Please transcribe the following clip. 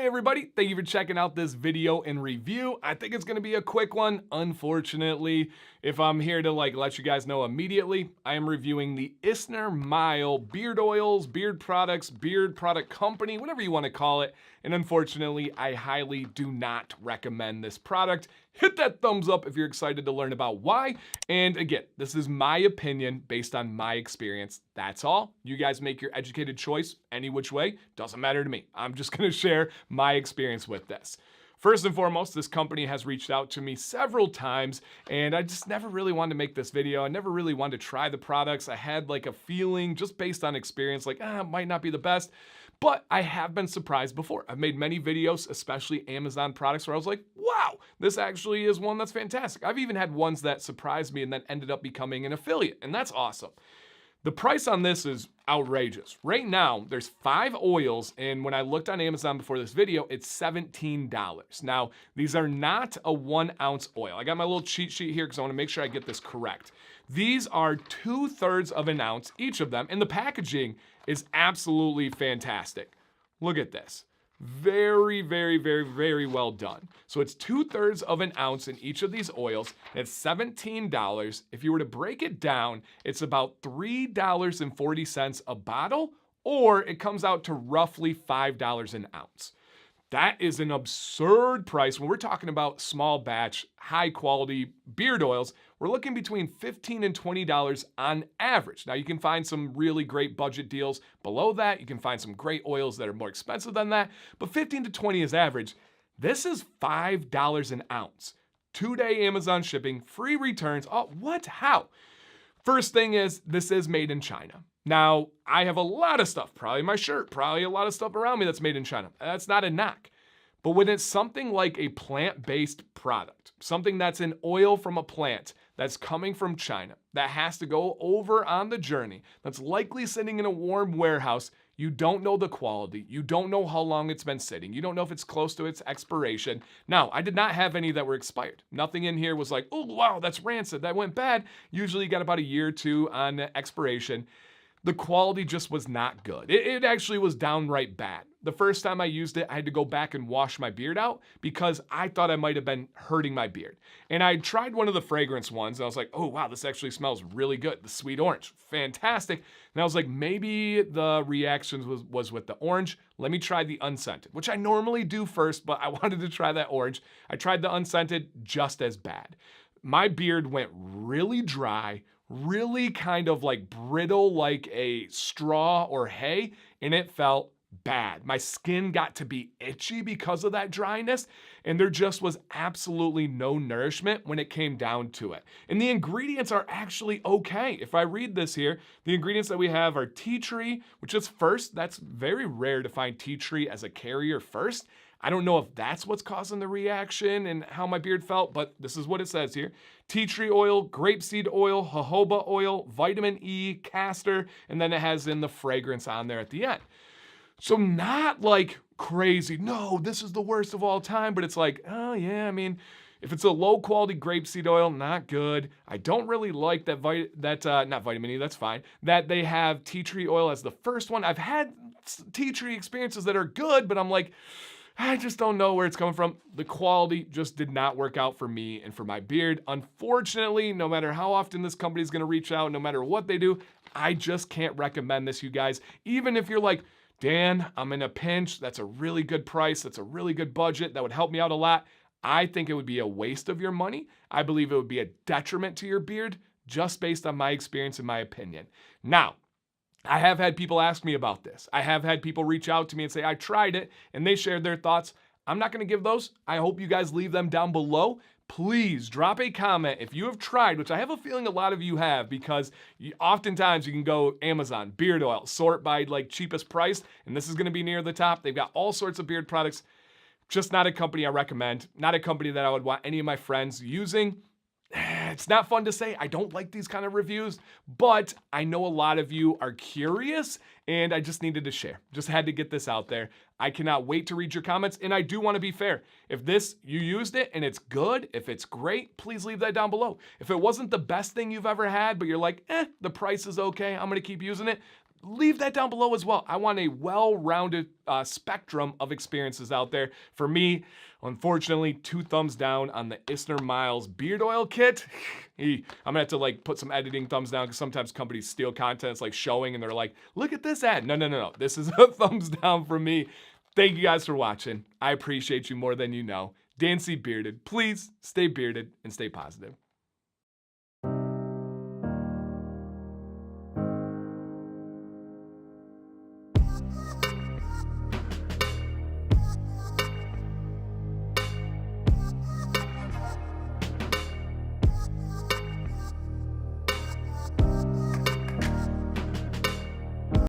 Hey everybody, thank you for checking out this video and review. I think it's going to be a quick one. Unfortunately, if I'm here to let you guys know immediately, I am reviewing the Isner Mile beard oils, beard products, beard product company, whatever you want to call it. And unfortunately, I highly do not recommend this product. Hit that thumbs up if you're excited to learn about why. And again, this is my opinion based on my experience. That's all. You guys make your educated choice any which way. Doesn't matter to me. I'm just going to share my experience with this. First and foremost, this company has reached out to me several times, and I just never really wanted to make this video. I never really wanted to try the products. I had a feeling just based on experience, it might not be the best. But I have been surprised before. I've made many videos, especially Amazon products, where I was like, wow, this actually is one that's fantastic. I've even had ones that surprised me and then ended up becoming an affiliate, and that's awesome. The price on this is outrageous. Right now, there's 5 oils, and when I looked on Amazon before this video, it's $17. Now, these are not a 1-ounce oil. I got my little cheat sheet here because I want to make sure I get this correct. These are 2/3 of an ounce, each of them, and the packaging is absolutely fantastic. Look at this. Very, very, very, very well done. So it's 2/3 of an ounce in each of these oils. It's $17. If you were to break it down, it's about $3.40 a bottle, or it comes out to roughly $5 an ounce. That is an absurd price. When we're talking about small batch, high quality beard oils, we're looking between $15 and $20 on average. Now you can find some really great budget deals below that. You can find some great oils that are more expensive than that, but 15 to 20 is average. This is $5 an ounce. 2-day Amazon shipping, free returns. Oh, what? How? First thing is, this is made in China. Now, I have a lot of stuff, probably my shirt, probably a lot of stuff around me that's made in China. That's not a knock. But when it's something like a plant-based product, something that's an oil from a plant that's coming from China, that has to go over on the journey, that's likely sitting in a warm warehouse, you don't know the quality, you don't know how long it's been sitting, you don't know if it's close to its expiration. Now, I did not have any that were expired. Nothing in here was like, oh wow, that's rancid, that went bad. Usually you got about a year or two on expiration. The quality just was not good. It actually was downright bad. The first time I used it, I had to go back and wash my beard out because I thought I might have been hurting my beard. And I tried one of the fragrance ones, and I was like, oh wow, this actually smells really good. The sweet orange, fantastic. And I was like, maybe the reactions was with the orange. Let me try the unscented, which I normally do first, but I wanted to try that orange. I tried the unscented, just as bad. My beard went really dry, really kind of brittle, like a straw or hay, and it felt bad. My skin got to be itchy because of that dryness, and there just was absolutely no nourishment when it came down to it. And the ingredients are actually okay. If I read this here, the ingredients that we have are tea tree, which is first. That's very rare to find tea tree as a carrier first. I don't know if that's what's causing the reaction and how my beard felt, but this is what it says here. Tea tree oil, grapeseed oil, jojoba oil, vitamin E, castor, and then it has in the fragrance on there at the end. So not crazy, no, this is the worst of all time, but it's oh yeah, I mean, if it's a low quality grapeseed oil, not good. I don't really like that, not vitamin E, that's fine, that they have tea tree oil as the first one. I've had tea tree experiences that are good, but I'm I just don't know where it's coming from. The quality just did not work out for me and for my beard. Unfortunately, no matter how often this company is going to reach out, no matter what they do, I just can't recommend this, you guys. Even if you're like, Dan, I'm in a pinch, that's a really good price, that's a really good budget, that would help me out a lot, I think it would be a waste of your money. I believe it would be a detriment to your beard, just based on my experience and my opinion. Now, I have had people ask me about this. I have had people reach out to me and say, I tried it, and they shared their thoughts. I'm not going to give those. I hope you guys leave them down below. Please drop a comment if you have tried, which I have a feeling a lot of you have, because oftentimes you can go Amazon, beard oil, sort by cheapest price, and this is going to be near the top. They've got all sorts of beard products. Just not a company I recommend. Not a company that I would want any of my friends using. It's not fun to say. I don't like these kind of reviews, but I know a lot of you are curious, and I just needed to share. Just had to get this out there. I cannot wait to read your comments, and I do want to be fair. If you used it and it's good, if it's great, please leave that down below. If it wasn't the best thing you've ever had, but you're like, the price is okay, I'm going to keep using it, leave that down below as well. I want a well-rounded spectrum of experiences out there. For me, unfortunately, 2 thumbs down on the Isner Miles beard oil kit. I'm gonna have to like put some editing thumbs down because sometimes companies steal content. It's like showing and they're like, look at this ad. No. This is a thumbs down from me. Thank you guys for watching. I appreciate you more than you know. Dancy Bearded. Please stay bearded and stay positive.